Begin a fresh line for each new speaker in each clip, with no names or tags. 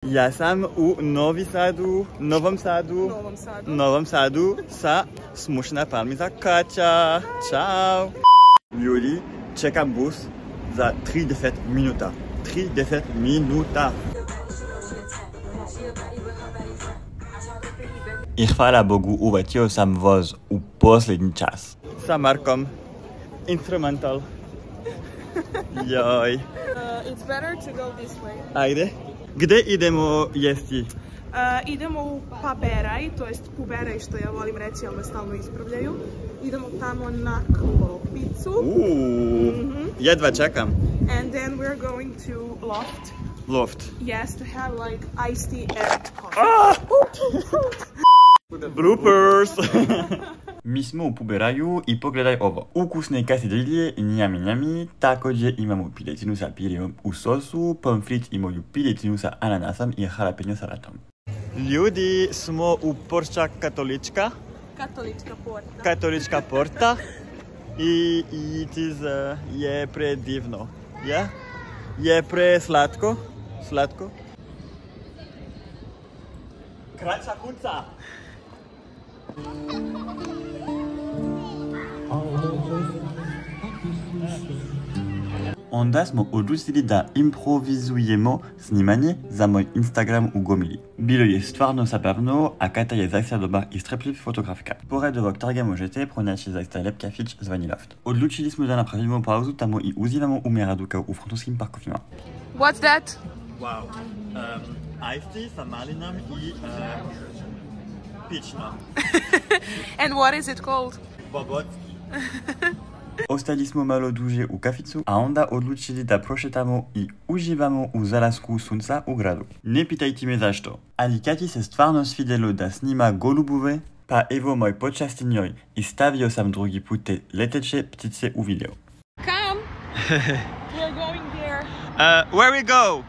Ja sam u Novom Sadu sa smušena palmica Kaća. Ćao! Ljudi, čekam bus za 30 minuta. 30 minuta. I hvala Bogu uvatio sam voz u posljednji čas. Sa Markom. Instrumental. Joj.
It's better to go this way.
Ajde. Gdje idemo jesti?
Idemo u Paberaj, to jest Puberaj što ja volim reći, ali me stalno ispravljaju. Idemo tamo na klopicu.
Jedva čekam.
And then we're going to Loft.
Loft.
Yes, to have like iced tea and coffee.
Bloopers! Mi smo u Puberaju i pogledaj ovo. Ukusne kasidrilje, njami njami, također imamo piletinu sa pirijom u sosu, pomfrit i moju piletinu sa ananasom i jalapeno salatom. Ljudi, smo u Porta Katolička. Katolička porta. I je predivno. Ja? Je preslatko. Slatko. Kraća kuca. Onda smo odlučili da improvizujemo snimanje za moj Instagram u Gomili. Bilo je stvarno zabavno, a Kata je zaista dobar i strpljiv fotografika. Pored ovog trga možete pronaći zaista lep kafić zvani Loft. Odlučili smo da napravimo pauzu tamo i uzimamo umiradu kao u francuskim parkovima.
What's that?
Wow. Iced tea sa malinom i pično.
And what is it called?
Bobotski. Ostali smo malo duže u kaficu, a onda odlučili da prošetamo i uživamo u zalasku sunca u gradu. Ne pitajte me zašto, ali Kati se stvarno svidjelo da snima golubove, pa evo moj počasti njoj i stavio sam drugi put te leteće ptice u video.
Come! We're going there.
Where we go?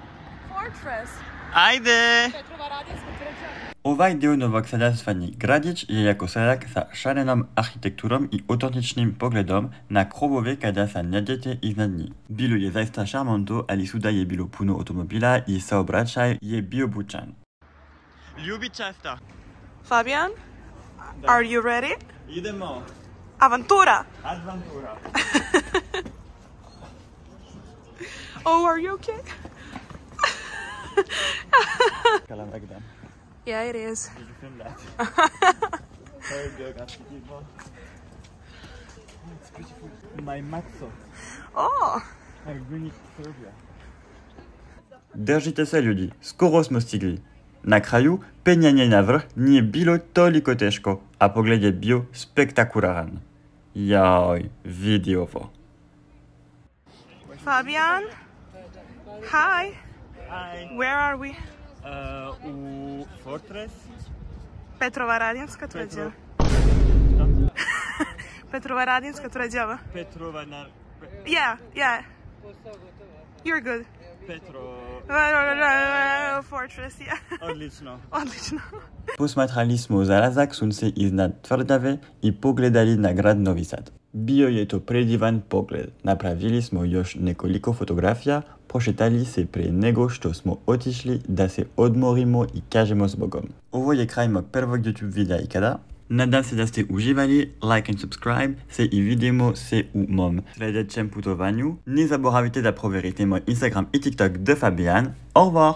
Fortress.
Ajde!
Petrova Radinska tvrđava.
Ovaj dio Novog Sada zvani Gradić je jako sadak sa šarenom arhitekturom i autentičnim pogledom na krovove kada se nađete iznad njih. Bilo je zaista šarmanto, ali suda je bilo puno automobila i saobraćaj je bio bučan. Ljubičasta.
Fabian, are you ready?
Idemo.
Avantura!
Adventura.
Oh, are you okay?
Kalamagdan.
Yeah, it is.
Did you film that? Very biographic people. It's beautiful. My matzo.
Oh!
I bring it to Serbia. Držite se ljudi, skoro smo stigli. Na kraju, penjanje na vrh nije bilo toliko teško, a pogled je bio spektakularan. Jaj, vidi ovo.
Fabian? Hi!
Hi.
Where are we?
U Fortress.
Petrova Radinska tvrđava. Petrova Radinska tvrđava.
Petrova na...
Yeah. You're good. Fortress, yeah. Odlično.
Posmatrali smo zalazak sunce iznad tvrdave i pogledali na grad Novi Sad. Bio je to predivan pogled. Napravili smo još nekoliko fotografija, prošetali se prije nego što smo otišli da se odmorimo i kažemo s Bogom. Ovo je kraj mog prvog YouTube videa ikada. Nadam se da ste uživali, like and subscribe se i vidimo se u mom sljedećem putovanju. Ne zaboravite da provjerite moj Instagram i TikTok de Fabian. Au revoir!